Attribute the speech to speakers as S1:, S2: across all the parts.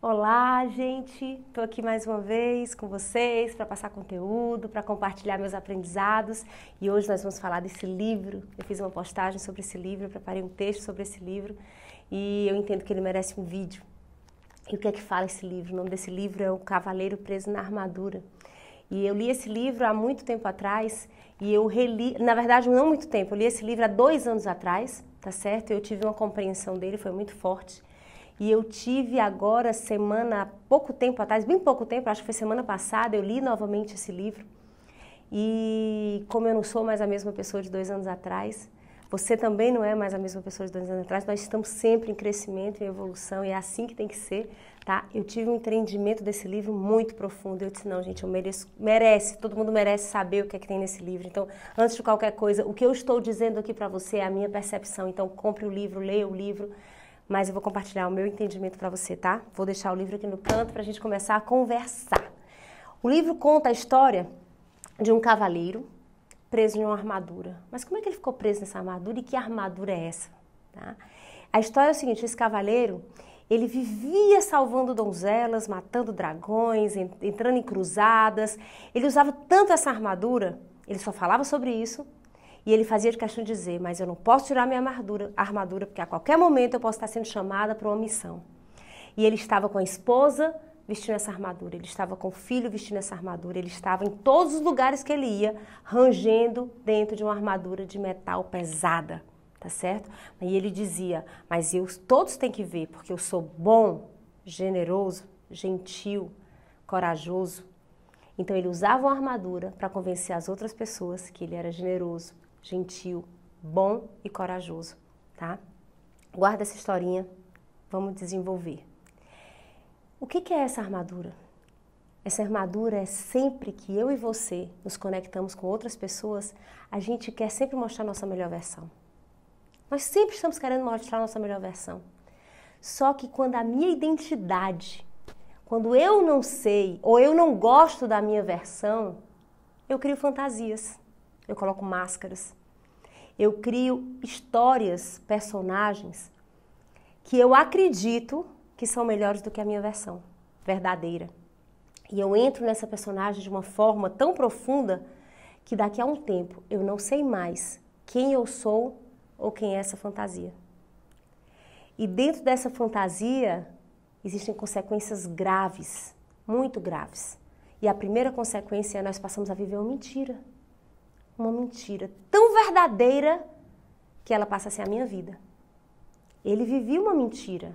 S1: Olá, gente! Estou aqui mais uma vez com vocês para passar conteúdo, para compartilhar meus aprendizados e hoje nós vamos falar desse livro. Eu fiz uma postagem sobre esse livro, eu preparei um texto sobre esse livro e eu entendo que ele merece um vídeo. E o que é que fala esse livro? O nome desse livro é O Cavaleiro Preso na Armadura. E eu li esse livro há muito tempo atrás e eu reli, na verdade não muito tempo, eu li esse livro há 2 anos atrás, tá certo? Eu tive uma compreensão dele, foi muito forte. E eu tive agora, há pouco tempo atrás, bem pouco tempo, acho que foi semana passada, eu li novamente esse livro. E como eu não sou mais a mesma pessoa de 2 anos atrás, você também não é mais a mesma pessoa de 2 anos atrás, nós estamos sempre em crescimento, em evolução, e é assim que tem que ser, tá? Eu tive um entendimento desse livro muito profundo, eu disse, não, gente, eu merece, todo mundo merece saber o que é que tem nesse livro. Então, antes de qualquer coisa, o que eu estou dizendo aqui para você é a minha percepção, então compre o livro, leia o livro, mas eu vou compartilhar o meu entendimento para você, tá? Vou deixar o livro aqui no canto para a gente começar a conversar. O livro conta a história de um cavaleiro preso em uma armadura. Mas como é que ele ficou preso nessa armadura e que armadura é essa? Tá? A história é o seguinte, esse cavaleiro, ele vivia salvando donzelas, matando dragões, entrando em cruzadas. Ele usava tanto essa armadura, ele só falava sobre isso, e ele fazia de questão de dizer, mas eu não posso tirar minha armadura, porque a qualquer momento eu posso estar sendo chamada para uma missão. E ele estava com a esposa vestindo essa armadura, ele estava com o filho vestindo essa armadura, ele estava em todos os lugares que ele ia, rangendo dentro de uma armadura de metal pesada, tá certo? E ele dizia, mas todos têm que ver, porque eu sou bom, generoso, gentil, corajoso. Então ele usava uma armadura para convencer as outras pessoas que ele era generoso, gentil, bom e corajoso, tá? Guarda essa historinha, vamos desenvolver. O que é essa armadura? Essa armadura é sempre que eu e você nos conectamos com outras pessoas, a gente quer sempre mostrar nossa melhor versão. Nós sempre estamos querendo mostrar nossa melhor versão. Só que quando a minha identidade, quando eu não sei ou eu não gosto da minha versão, eu crio fantasias. Eu coloco máscaras, eu crio histórias, personagens que eu acredito que são melhores do que a minha versão verdadeira. E eu entro nessa personagem de uma forma tão profunda que daqui a um tempo eu não sei mais quem eu sou ou quem é essa fantasia. E dentro dessa fantasia existem consequências graves, muito graves. E a primeira consequência é nós passamos a viver uma mentira. Uma mentira tão verdadeira que ela passa a ser a minha vida. Ele vivia uma mentira.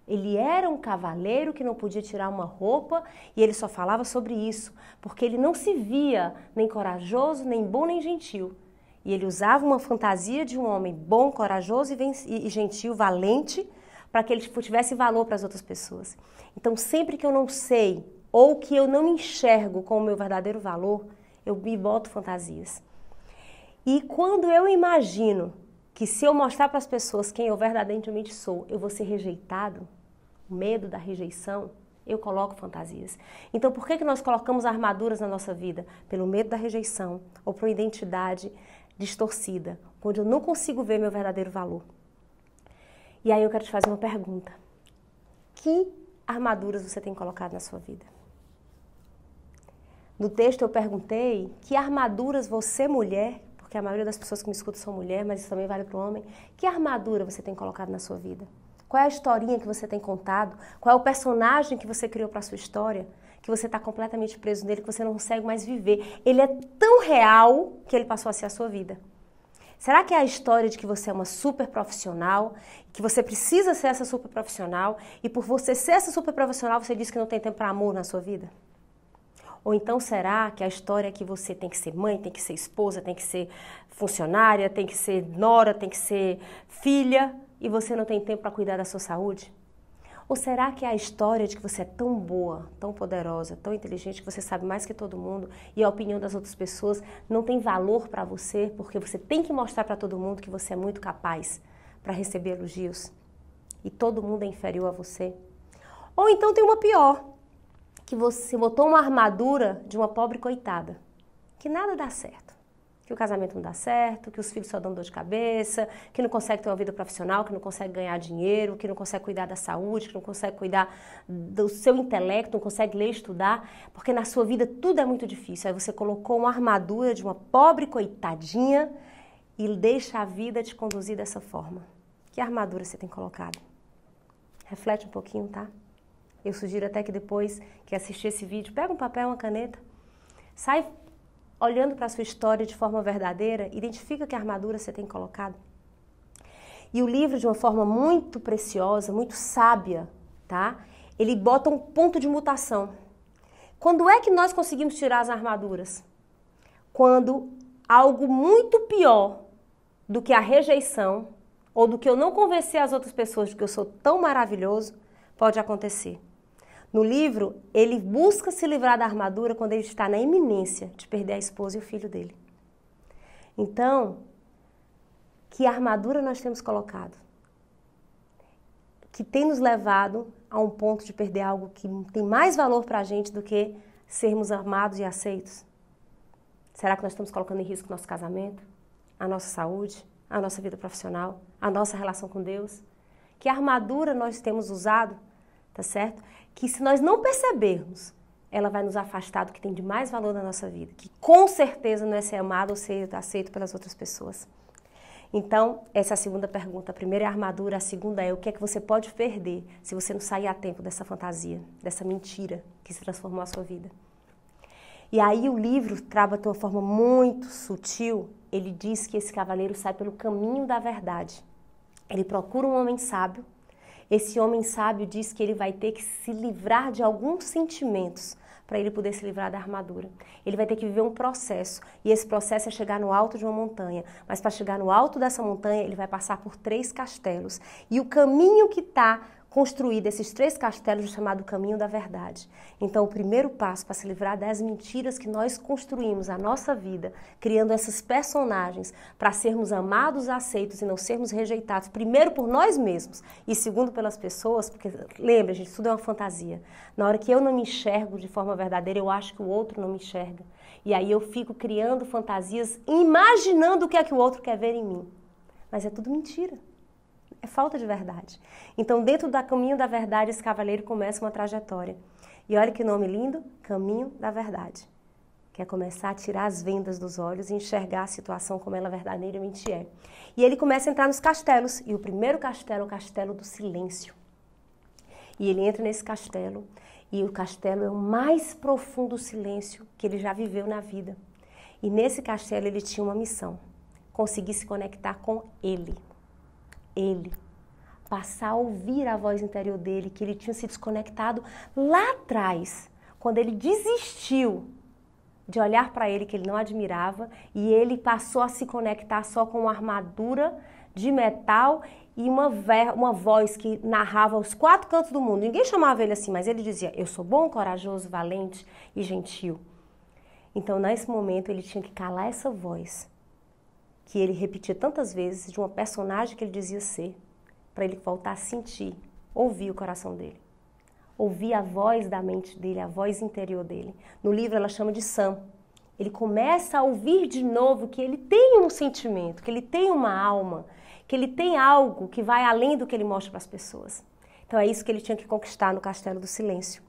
S1: Ele era um cavaleiro que não podia tirar uma roupa e ele só falava sobre isso, porque ele não se via nem corajoso, nem bom, nem gentil. E ele usava uma fantasia de um homem bom, corajoso e gentil, valente, para que ele tivesse valor para as outras pessoas. Então, sempre que eu não sei ou que eu não me enxergo com o meu verdadeiro valor, eu me boto fantasias. E quando eu imagino que se eu mostrar para as pessoas quem eu verdadeiramente sou, eu vou ser rejeitado, o medo da rejeição, eu coloco fantasias. Então por que nós colocamos armaduras na nossa vida? Pelo medo da rejeição ou por uma identidade distorcida, quando eu não consigo ver meu verdadeiro valor. E aí eu quero te fazer uma pergunta. Que armaduras você tem colocado na sua vida? No texto eu perguntei que armaduras você, mulher, porque a maioria das pessoas que me escutam são mulheres, mas isso também vale para o homem, que armadura você tem colocado na sua vida? Qual é a historinha que você tem contado? Qual é o personagem que você criou para a sua história? Que você está completamente preso nele, que você não consegue mais viver. Ele é tão real que ele passou a ser a sua vida. Será que é a história de que você é uma super profissional, que você precisa ser essa super profissional, e por você ser essa super profissional, você diz que não tem tempo para amor na sua vida? Ou então será que a história é que você tem que ser mãe, tem que ser esposa, tem que ser funcionária, tem que ser nora, tem que ser filha e você não tem tempo para cuidar da sua saúde? Ou será que é a história de que você é tão boa, tão poderosa, tão inteligente, que você sabe mais que todo mundo e a opinião das outras pessoas não tem valor para você porque você tem que mostrar para todo mundo que você é muito capaz para receber elogios e todo mundo é inferior a você? Ou então tem uma pior, que você botou uma armadura de uma pobre coitada, que nada dá certo. Que o casamento não dá certo, que os filhos só dão dor de cabeça, que não consegue ter uma vida profissional, que não consegue ganhar dinheiro, que não consegue cuidar da saúde, que não consegue cuidar do seu intelecto, não consegue ler e estudar, porque na sua vida tudo é muito difícil. Aí você colocou uma armadura de uma pobre coitadinha e deixa a vida te conduzir dessa forma. Que armadura você tem colocado? Reflete um pouquinho, tá? Eu sugiro até que depois que assistir esse vídeo, pega um papel, uma caneta, sai olhando para a sua história de forma verdadeira, identifica que armadura você tem colocado. E o livro, de uma forma muito preciosa, muito sábia, tá? Ele bota um ponto de mutação. Quando é que nós conseguimos tirar as armaduras? Quando algo muito pior do que a rejeição, ou do que eu não convencer as outras pessoas de que eu sou tão maravilhoso, pode acontecer. No livro, ele busca se livrar da armadura quando ele está na iminência de perder a esposa e o filho dele. Então, que armadura nós temos colocado? Que tem nos levado a um ponto de perder algo que tem mais valor para a gente do que sermos amados e aceitos? Será que nós estamos colocando em risco nosso casamento, a nossa saúde, a nossa vida profissional, a nossa relação com Deus? Que armadura nós temos usado, tá certo? Que se nós não percebermos, ela vai nos afastar do que tem de mais valor na nossa vida, que com certeza não é ser amado ou ser aceito pelas outras pessoas. Então, essa é a segunda pergunta. A primeira é a armadura, a segunda é o que é que você pode perder se você não sair a tempo dessa fantasia, dessa mentira que se transformou a sua vida. E aí o livro trata de uma forma muito sutil, ele diz que esse cavaleiro sai pelo caminho da verdade. Ele procura um homem sábio. Esse homem sábio diz que ele vai ter que se livrar de alguns sentimentos para ele poder se livrar da armadura. Ele vai ter que viver um processo, e esse processo é chegar no alto de uma montanha. Mas para chegar no alto dessa montanha, ele vai passar por 3 castelos. E o caminho que está construído, esses 3 castelos, é chamado caminho da verdade. Então, o primeiro passo para se livrar das mentiras que nós construímos a nossa vida, criando esses personagens para sermos amados, aceitos e não sermos rejeitados, primeiro por nós mesmos e segundo pelas pessoas, porque lembra, gente, tudo é uma fantasia. Na hora que eu não me enxergo de forma verdadeira, eu acho que o outro não me enxerga. E aí eu fico criando fantasias, imaginando o que é que o outro quer ver em mim. Mas é tudo mentira. É falta de verdade. Então, dentro do caminho da verdade, esse cavaleiro começa uma trajetória. E olha que nome lindo, Caminho da Verdade. Que é começar a tirar as vendas dos olhos e enxergar a situação como ela verdadeiramente é. E ele começa a entrar nos castelos. E o primeiro castelo é o castelo do silêncio. E ele entra nesse castelo. E o castelo é o mais profundo silêncio que ele já viveu na vida. E nesse castelo ele tinha uma missão. Conseguir se conectar com ele. Passar a ouvir a voz interior dele, que ele tinha se desconectado lá atrás, quando ele desistiu de olhar para ele que ele não admirava, e ele passou a se conectar só com uma armadura de metal e uma voz que narrava os 4 cantos do mundo. Ninguém chamava ele assim, mas ele dizia, eu sou bom, corajoso, valente e gentil. Então, nesse momento, ele tinha que calar essa voz que ele repetia tantas vezes de uma personagem que ele dizia ser, para ele voltar a sentir, ouvir o coração dele, ouvir a voz da mente dele, a voz interior dele. No livro ela chama de Sam. Ele começa a ouvir de novo que ele tem um sentimento, que ele tem uma alma, que ele tem algo que vai além do que ele mostra para as pessoas. Então é isso que ele tinha que conquistar no Castelo do Silêncio.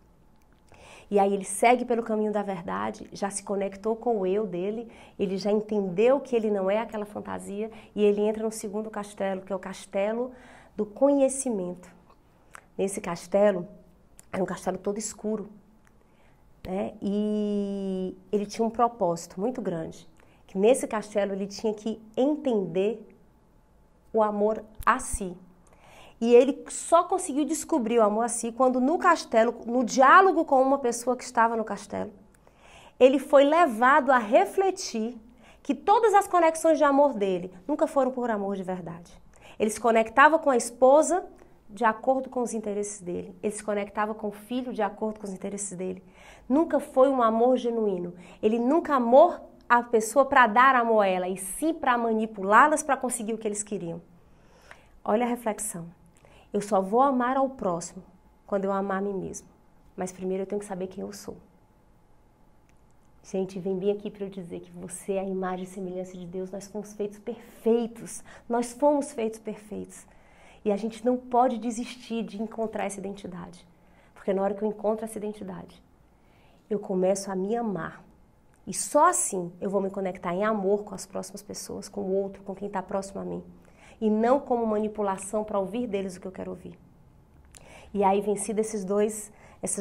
S1: E aí ele segue pelo caminho da verdade, já se conectou com o eu dele, ele já entendeu que ele não é aquela fantasia, e ele entra no segundo castelo, que é o castelo do conhecimento. Nesse castelo, era um castelo todo escuro, né? E ele tinha um propósito muito grande, que nesse castelo ele tinha que entender o amor a si. E ele só conseguiu descobrir o amor a si quando no castelo, no diálogo com uma pessoa que estava no castelo, ele foi levado a refletir que todas as conexões de amor dele nunca foram por amor de verdade. Ele se conectava com a esposa de acordo com os interesses dele. Ele se conectava com o filho de acordo com os interesses dele. Nunca foi um amor genuíno. Ele nunca amou a pessoa para dar amor a ela, e sim para manipulá-las para conseguir o que eles queriam. Olha a reflexão. Eu só vou amar ao próximo quando eu amar a mim mesmo. Mas primeiro eu tenho que saber quem eu sou. Gente, vem bem aqui para eu dizer que você é a imagem e semelhança de Deus, nós fomos feitos perfeitos, nós fomos feitos perfeitos. E a gente não pode desistir de encontrar essa identidade, porque na hora que eu encontro essa identidade, eu começo a me amar. E só assim eu vou me conectar em amor com as próximas pessoas, com o outro, com quem está próximo a mim. E não como manipulação para ouvir deles o que eu quero ouvir. E aí, vencido essas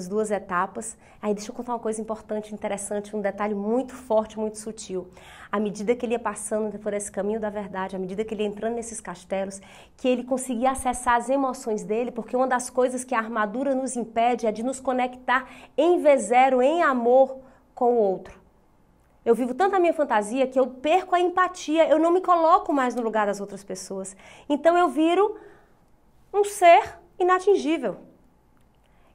S1: duas etapas, aí deixa eu contar uma coisa importante, interessante, um detalhe muito forte, muito sutil. À medida que ele ia passando por esse caminho da verdade, à medida que ele ia entrando nesses castelos, que ele conseguia acessar as emoções dele, porque uma das coisas que a armadura nos impede é de nos conectar em V0, em amor com o outro. Eu vivo tanto a minha fantasia que eu perco a empatia, eu não me coloco mais no lugar das outras pessoas. Então eu viro um ser inatingível.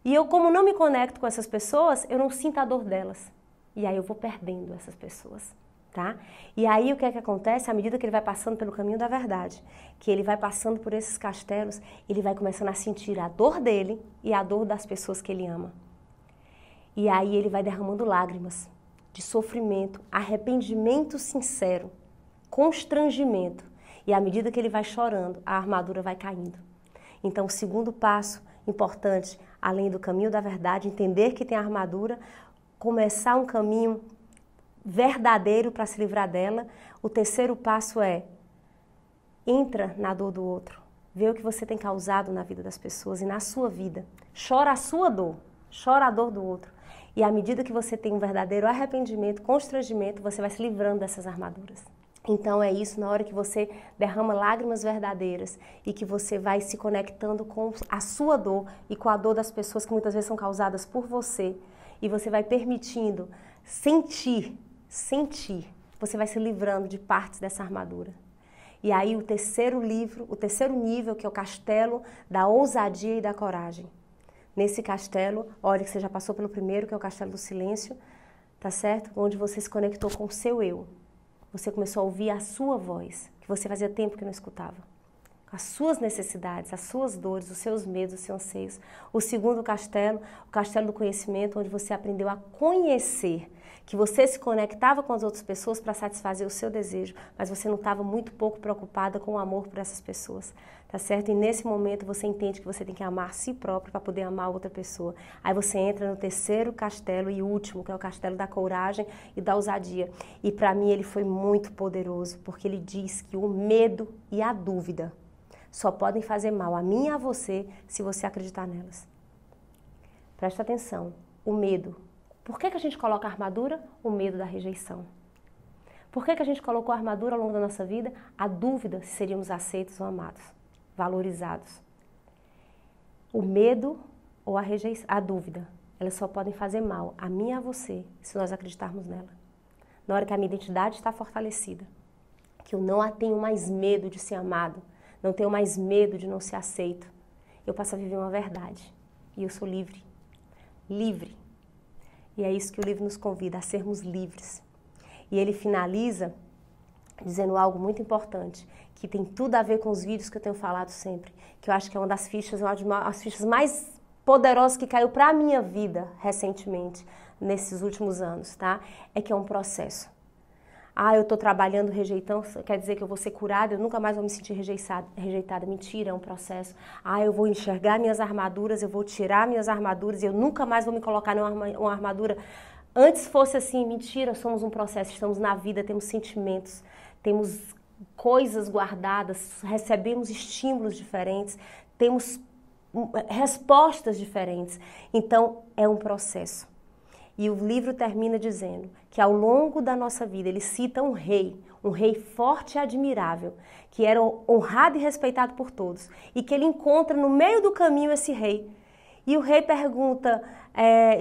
S1: E eu, como não me conecto com essas pessoas, eu não sinto a dor delas. E aí eu vou perdendo essas pessoas, tá? E aí o que é que acontece? À medida que ele vai passando pelo caminho da verdade, que ele vai passando por esses castelos, ele vai começando a sentir a dor dele e a dor das pessoas que ele ama. E aí ele vai derramando lágrimas de sofrimento, arrependimento sincero, constrangimento. E à medida que ele vai chorando, a armadura vai caindo. Então, o segundo passo importante, além do caminho da verdade, entender que tem a armadura, começar um caminho verdadeiro para se livrar dela. O terceiro passo é, entra na dor do outro, vê o que você tem causado na vida das pessoas e na sua vida. Chora a sua dor, chora a dor do outro. E à medida que você tem um verdadeiro arrependimento, constrangimento, você vai se livrando dessas armaduras. Então é isso, na hora que você derrama lágrimas verdadeiras e que você vai se conectando com a sua dor e com a dor das pessoas que muitas vezes são causadas por você, e você vai permitindo sentir, você vai se livrando de partes dessa armadura. E aí o terceiro nível, que é o castelo da ousadia e da coragem. Nesse castelo, olha que você já passou pelo primeiro, que é o castelo do silêncio, tá certo? Onde você se conectou com o seu eu. Você começou a ouvir a sua voz, que você fazia tempo que não escutava. As suas necessidades, as suas dores, os seus medos, os seus anseios. O segundo castelo, o castelo do conhecimento, onde você aprendeu a conhecer, que você se conectava com as outras pessoas para satisfazer o seu desejo, mas você não estava muito pouco preocupada com o amor por essas pessoas, tá certo? E nesse momento você entende que você tem que amar a si próprio para poder amar outra pessoa. Aí você entra no terceiro castelo e último, que é o castelo da coragem e da ousadia. E para mim ele foi muito poderoso, porque ele diz que o medo e a dúvida só podem fazer mal a mim e a você se você acreditar nelas. Presta atenção, o medo. Por que a gente coloca a armadura? O medo da rejeição. Por que a gente colocou a armadura ao longo da nossa vida? A dúvida se seríamos aceitos ou amados, valorizados. O medo ou a rejeição, a dúvida, elas só podem fazer mal a mim e a você se nós acreditarmos nela. Na hora que a minha identidade está fortalecida, que eu não tenho mais medo de ser amado, não tenho mais medo de não ser aceito, eu passo a viver uma verdade e eu sou livre. Livre. E é isso que o livro nos convida, a sermos livres. E ele finaliza dizendo algo muito importante, que tem tudo a ver com os vídeos que eu tenho falado sempre, que eu acho que é uma das fichas mais poderosas que caiu para a minha vida recentemente, nesses últimos anos, tá? É que é um processo. Eu estou trabalhando rejeitando, quer dizer que eu vou ser curada, eu nunca mais vou me sentir rejeitada. Mentira, é um processo. Eu vou enxergar minhas armaduras, eu vou tirar minhas armaduras e eu nunca mais vou me colocar numa armadura. Antes fosse assim, mentira, somos um processo, estamos na vida, temos sentimentos, temos coisas guardadas, recebemos estímulos diferentes, temos respostas diferentes. Então, é um processo. E o livro termina dizendo que ao longo da nossa vida, ele cita um rei forte e admirável, que era honrado e respeitado por todos, e que ele encontra no meio do caminho esse rei. E o rei pergunta,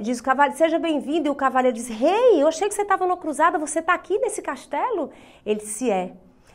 S1: diz o cavaleiro, seja bem-vindo, e o cavaleiro diz, rei, eu achei que você estava numa cruzada, você está aqui nesse castelo? Ele disse,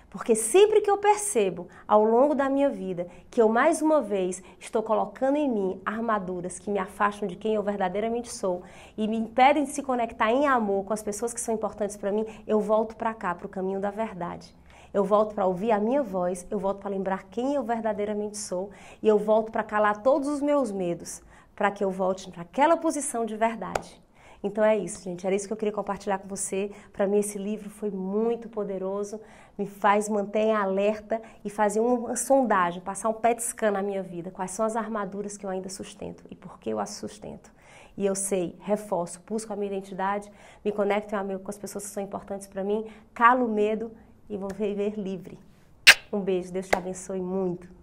S1: porque sempre que eu percebo, ao longo da minha vida, que eu mais uma vez estou colocando em mim armaduras que me afastam de quem eu verdadeiramente sou e me impedem de se conectar em amor com as pessoas que são importantes para mim, eu volto para cá, para o caminho da verdade. Eu volto para ouvir a minha voz, eu volto para lembrar quem eu verdadeiramente sou e eu volto para calar todos os meus medos, para que eu volte para aquela posição de verdade. Então é isso, gente. Era isso que eu queria compartilhar com você. Para mim esse livro foi muito poderoso, me faz manter alerta e fazer uma sondagem, passar um PET scan na minha vida. Quais são as armaduras que eu ainda sustento e por que eu as sustento. E eu sei, reforço, busco a minha identidade, me conecto com as pessoas que são importantes para mim, calo o medo e vou viver livre. Um beijo, Deus te abençoe muito.